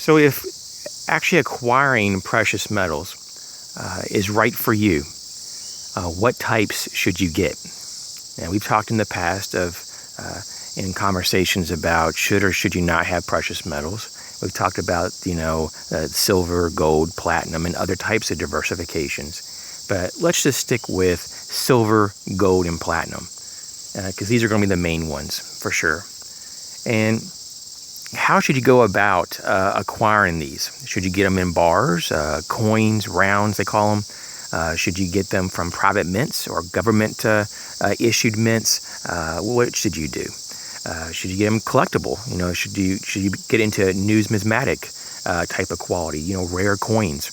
So if actually acquiring precious metals is right for you, what types should you get? Now, we've talked in the past in conversations about should or should you not have precious metals. We've talked about, silver, gold, platinum, and other types of diversifications. But let's just stick with silver, gold, and platinum, because these are going to be the main ones for sure. And how should you go about acquiring these? Should you get them in bars, coins, rounds, they call them? Should you get them from private mints or government issued mints? What should you do? Should you get them collectible? Should you get into numismatic type of quality? Rare coins.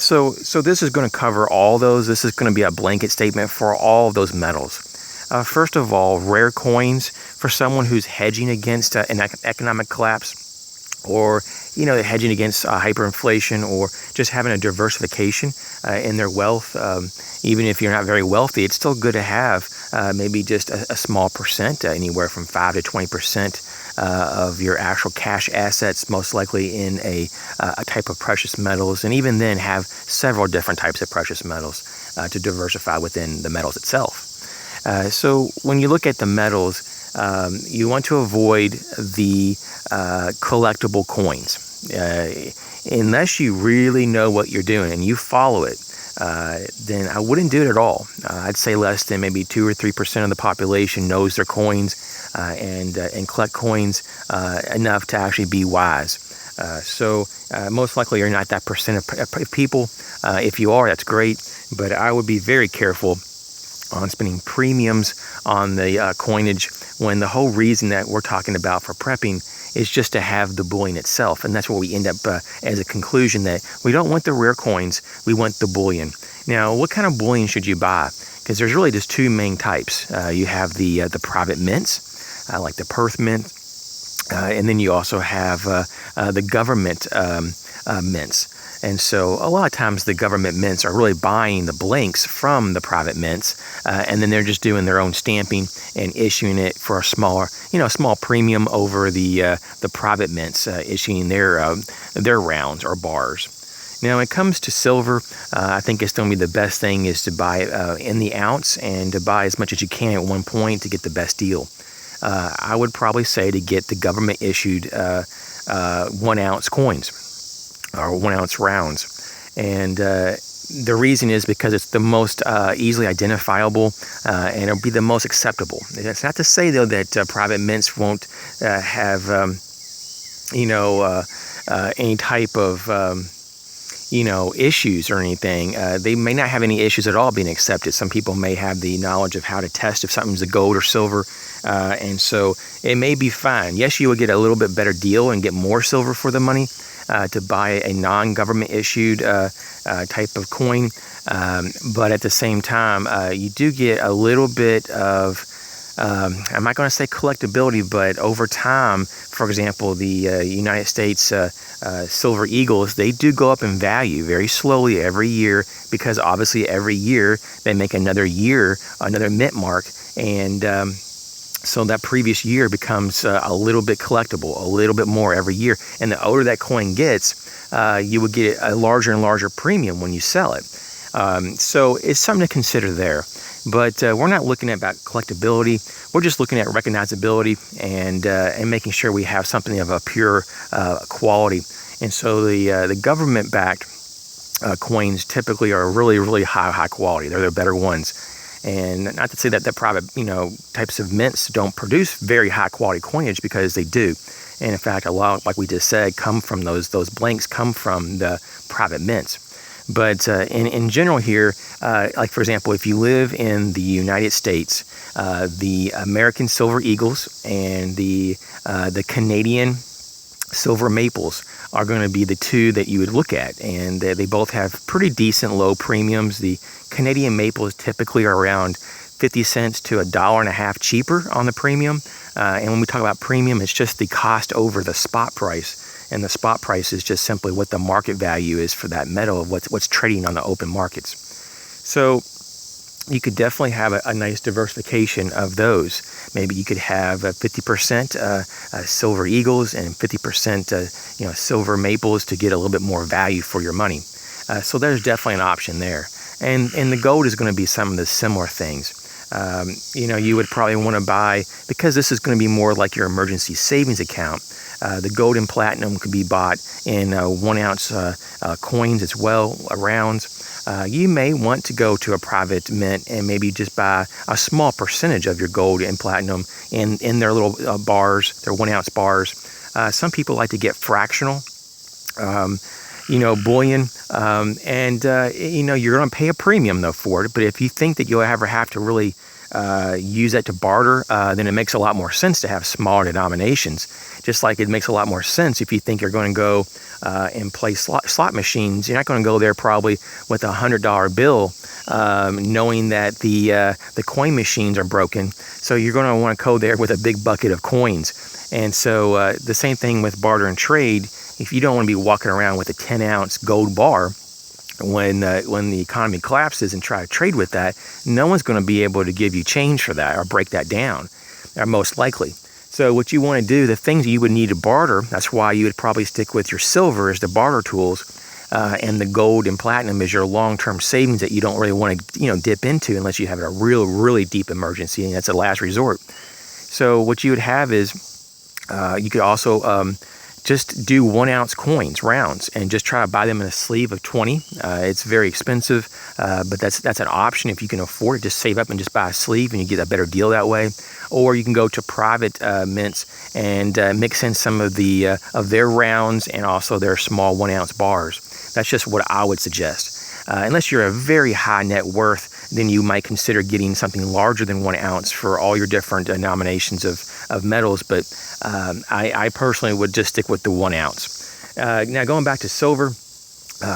So this is going to cover all those. This is going to be a blanket statement for all of those metals. First of all, rare coins for someone who's hedging against an economic collapse, or hedging against hyperinflation, or just having a diversification in their wealth. Even if you're not very wealthy, it's still good to have maybe just a small percent, anywhere from 5 to 20% of your actual cash assets, most likely in a type of precious metals, and even then have several different types of precious metals to diversify within the metals itself. So when you look at the metals, you want to avoid the collectible coins. Unless you really know what you're doing and you follow it, then I wouldn't do it at all. I'd say less than maybe 2 or 3% of the population knows their coins and collect coins enough to actually be wise. So most likely you're not that percent of people. If you are, that's great, but I would be very careful on spending premiums on the coinage, when the whole reason that we're talking about for prepping is just to have the bullion itself. And that's where we end up as a conclusion, that we don't want the rare coins, we want the bullion. Now, what kind of bullion should you buy? Because there's really just two main types. You have the private mints, like the Perth mint, and then you also have the government mints. And so a lot of times the government mints are really buying the blanks from the private mints, and then they're just doing their own stamping and issuing it for a small premium over the private mints issuing their rounds or bars. Now, when it comes to silver, I think it's going to be the best thing is to buy in the ounce, and to buy as much as you can at one point to get the best deal. I would probably say to get the government issued 1 ounce coins, or 1 ounce rounds. And the reason is because it's the most easily identifiable, and it'll be the most acceptable. That's not to say, though, that private mints won't have any type of issues or anything. They may not have any issues at all being accepted. Some people may have the knowledge of how to test if something's a gold or silver, and so it may be fine. Yes, you will get a little bit better deal and get more silver for the money to buy a non-government issued type of coin, but at the same time, you do get a little bit of, I'm not going to say collectability, but over time, for example, the United States silver eagles, they do go up in value very slowly every year, because obviously every year they make another mint mark, and so that previous year becomes a little bit collectible, a little bit more every year. And the older that coin gets, you would get a larger and larger premium when you sell it. So it's something to consider there. But we're not looking at about collectability. We're just looking at recognizability and making sure we have something of a pure quality. And so the government-backed coins typically are really, really high quality. They're the better ones. And not to say that the private, types of mints don't produce very high quality coinage, because they do. And in fact, a lot, like we just said, come from those blanks come from the private mints. But in general here, like for example, if you live in the United States, the American silver eagles and the Canadian silver maples are going to be the two that you would look at, and they both have pretty decent low premiums. The Canadian maples typically are around 50 cents to $1.50 cheaper on the premium, and when we talk about premium, it's just the cost over the spot price, and the spot price is just simply what the market value is for that metal of what's trading on the open markets. So you could definitely have a nice diversification of those. Maybe you could have 50% silver eagles and 50% silver maples to get a little bit more value for your money. So there's definitely an option there. And the gold is going to be some of the similar things. You would probably want to buy, because this is going to be more like your emergency savings account. The gold and platinum could be bought in 1 ounce coins as well, rounds. You may want to go to a private mint and maybe just buy a small percentage of your gold and platinum in their little bars, their 1 ounce bars. Some people like to get fractional, bullion, and you're going to pay a premium though for it. But if you think that you'll ever have to really use that to barter, then it makes a lot more sense to have smaller denominations. Just like it makes a lot more sense if you think you're going to go and play slot machines. You're not going to go there probably with a $100 bill, knowing that the coin machines are broken. So you're going to want to go there with a big bucket of coins. And so the same thing with barter and trade. If you don't want to be walking around with a 10-ounce gold bar when the economy collapses and try to trade with that, no one's going to be able to give you change for that or break that down, most likely. So what you want to do, the things you would need to barter, that's why you would probably stick with your silver as the barter tools, and the gold and platinum is your long-term savings that you don't really want to dip into unless you have a really deep emergency, and that's a last resort. So what you would have is you could also just do 1 ounce coins, rounds, and just try to buy them in a sleeve of 20. It's very expensive, but that's an option if you can afford it. Just save up and just buy a sleeve, and you get a better deal that way. Or you can go to private mints and mix in some of their rounds and also their small 1 ounce bars. That's just what I would suggest. Unless you're a very high net worth, then you might consider getting something larger than 1 ounce for all your different denominations of metals. But I personally would just stick with the 1 ounce. Now going back to silver,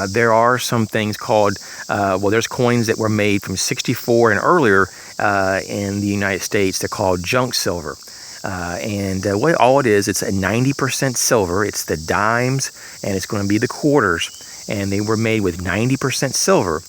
there are some things called, there's coins that were made from 64 and earlier in the United States. They're called junk silver. What all it is, it's a 90% silver. It's the dimes, and it's going to be the quarters. And they were made with 90% silver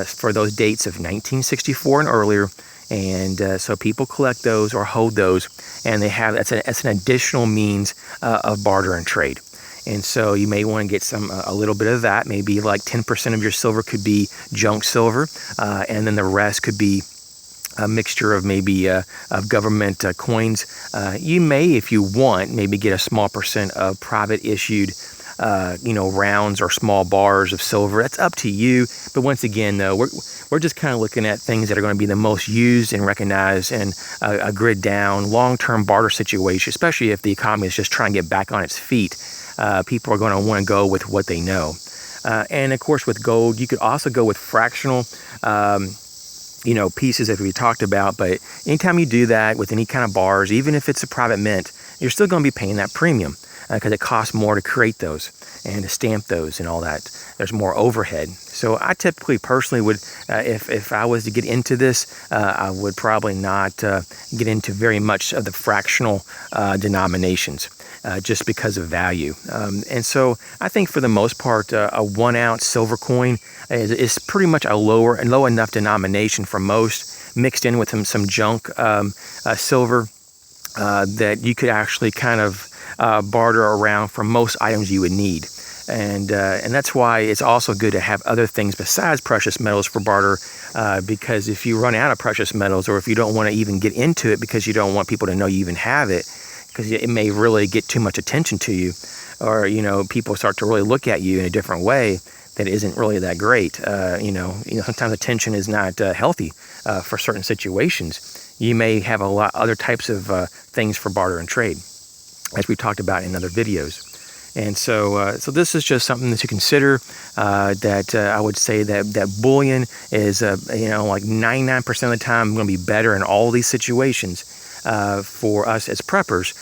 for those dates of 1964 and earlier. And so people collect those or hold those, and that's an additional means of barter and trade. And so you may want to get a little bit of that. Maybe like 10% of your silver could be junk silver, and then the rest could be a mixture of maybe of government coins. You may, if you want, maybe get a small percent of private issued rounds or small bars of silver. That's up to you. But once again, though, we're just kind of looking at things that are going to be the most used and recognized in a grid down, long-term barter situation, especially if the economy is just trying to get back on its feet. People are going to want to go with what they know. And of course, with gold, you could also go with fractional pieces that we talked about. But anytime you do that with any kind of bars, even if it's a private mint, you're still going to be paying that premium because it costs more to create those and to stamp those and all that. There's more overhead. So I typically personally would, if I was to get into this, I would probably not get into very much of the fractional denominations. Just because of value. And so I think for the most part, a 1 ounce silver coin is pretty much a low enough denomination for most, mixed in with some junk silver that you could actually kind of barter around for most items you would need. And that's why it's also good to have other things besides precious metals for barter, because if you run out of precious metals, or if you don't want to even get into it because you don't want people to know you even have it, because it may really get too much attention to you, or people start to really look at you in a different way that isn't really that great. Sometimes attention is not healthy for certain situations. You may have a lot other types of things for barter and trade, as we talked about in other videos. And so this is just something to consider. That I would say that bullion is like 99% of the time going to be better in all these situations. For us as preppers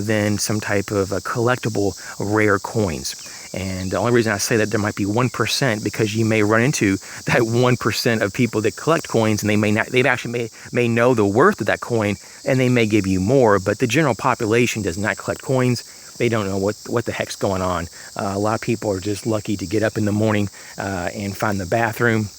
than some type of collectible rare coins. And the only reason I say that there might be 1% because you may run into that 1% of people that collect coins, and they actually may know the worth of that coin, and they may give you more. But the general population does not collect coins. They don't know what the heck's going on. A lot of people are just lucky to get up in the morning and find the bathroom,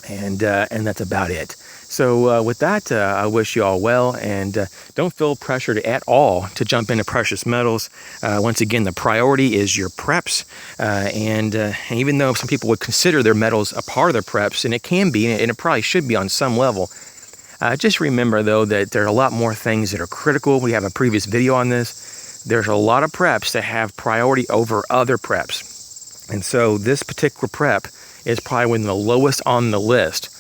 and that's about it. So with that, I wish you all well, and don't feel pressured at all to jump into precious metals. Once again, the priority is your preps, and even though some people would consider their metals a part of their preps, and it can be, and it probably should be on some level, just remember though that there are a lot more things that are critical. We have a previous video on this. There's a lot of preps that have priority over other preps, and so this particular prep is probably one of the lowest on the list.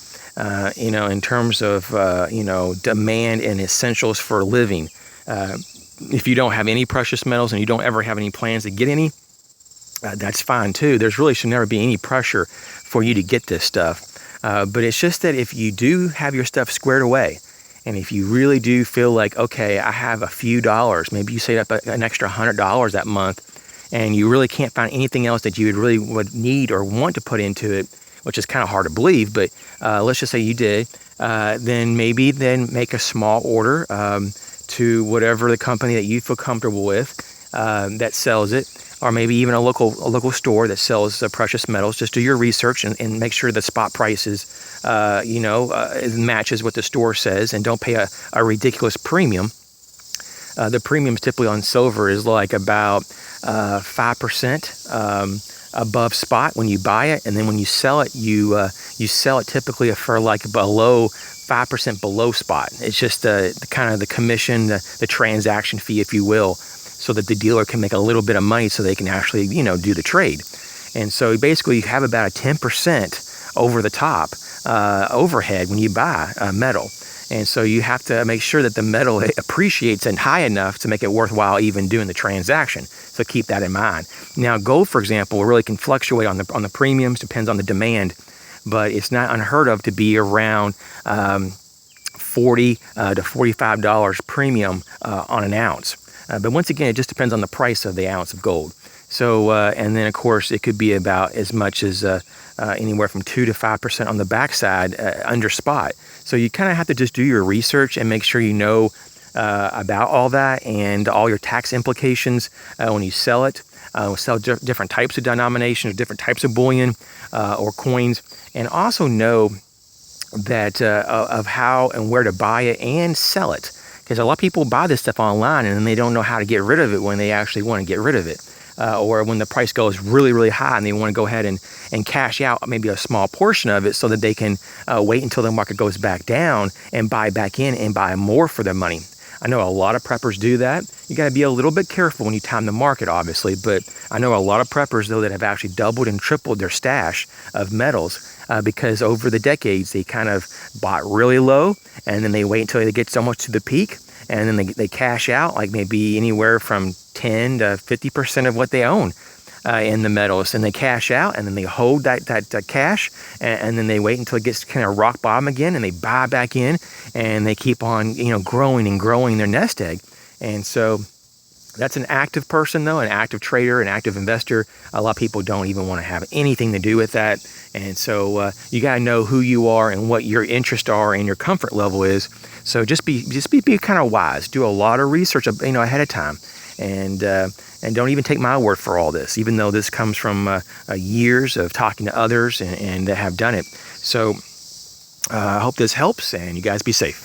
In terms of, demand and essentials for living. If you don't have any precious metals and you don't ever have any plans to get any, that's fine too. There's really should never be any pressure for you to get this stuff. But it's just that if you do have your stuff squared away, and if you really do feel like, okay, I have a few dollars, maybe you save up an extra $100 that month, and you really can't find anything else that you would need or want to put into it, which is kind of hard to believe, but let's just say you did, then make a small order to whatever the company that you feel comfortable with that sells it, or maybe even a local store that sells precious metals. Just do your research and make sure the spot prices, matches what the store says, and don't pay a ridiculous premium. The premiums typically on silver is like about 5%. Above spot when you buy it, and then when you sell it, you sell it typically for like below 5% below spot. It's just the kind of the commission, the transaction fee, if you will, so that the dealer can make a little bit of money, so they can actually do the trade. And so basically, you have about a 10% over the top overhead when you buy metal. And so you have to make sure that the metal appreciates and high enough to make it worthwhile even doing the transaction. So keep that in mind. Now, gold, for example, really can fluctuate on the premiums, depends on the demand, but it's not unheard of to be around $40 to $45 premium on an ounce. But once again, it just depends on the price of the ounce of gold. So, and then of course, it could be about as much as anywhere from 2 to 5% on the backside under spot. So you kind of have to just do your research and make sure you know about all that and all your tax implications when you sell it. Sell different types of denominations, different types of bullion or coins, and also know that of how and where to buy it and sell it. Because a lot of people buy this stuff online and then they don't know how to get rid of it when they actually want to get rid of it. Or when the price goes really, really high and they want to go ahead and cash out maybe a small portion of it so that they can wait until the market goes back down and buy back in and buy more for their money. I know a lot of preppers do that. You got to be a little bit careful when you time the market, obviously, but I know a lot of preppers, though, that have actually doubled and tripled their stash of metals because over the decades, they kind of bought really low and then they wait until they get so much to the peak, and then they cash out like maybe anywhere from 10 to 50% of what they own in the metals, and they cash out and then they hold that cash, and then they wait until it gets kind of rock bottom again, and they buy back in, and they keep on growing and growing their nest egg. And so that's an active person, though, an active trader, an active investor. A lot of people don't even want to have anything to do with that. And so you got to know who you are and what your interests are and your comfort level is. So just be kind of wise. Do a lot of research, ahead of time, and don't even take my word for all this, even though this comes from years of talking to others and that have done it. So I hope this helps, and you guys be safe.